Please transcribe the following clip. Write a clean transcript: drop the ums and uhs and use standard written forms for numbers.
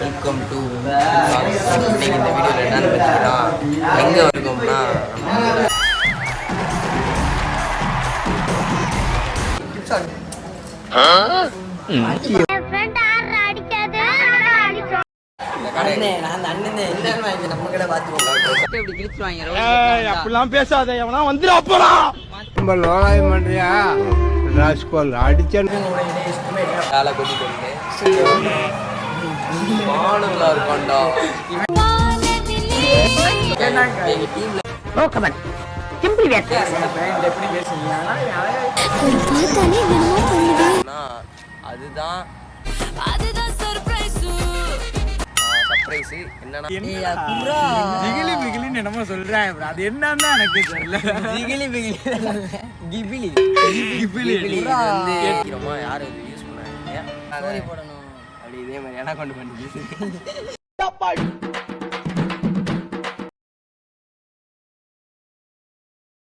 welcome to இன்னைக்கு இந்த வீடியோவில் என்னன்னு பார்த்தீங்கன்னா எங்கே இருக்கோம்னா அப்படிலாம் பேசாத எவனா வந்துடா போறான் நம்ம லோலாயம் பண்றியா ராஜ்கோல் அடிச்சேன்னு வேலை கொட்டிட்டு வந்து மானுங்களா இருக்காண்டா எங்க டீம்ல அதுதான் சர்ப்ரைஸ் என்னன்னா ஜிகிலி பிகிலின்னு என்னமோ சொல்றேன் அது என்னன்னு எனக்கு தெரியல ஜிகிலி பிகிலி கிபிலி கிபிலி வந்து கேட்கிறோமா யாரும் இது யூஸ் பண்ணாங்க ஸ்டோரி போடணும் அப்படி இதே மாதிரி என்ன கொண்டு பண்ணி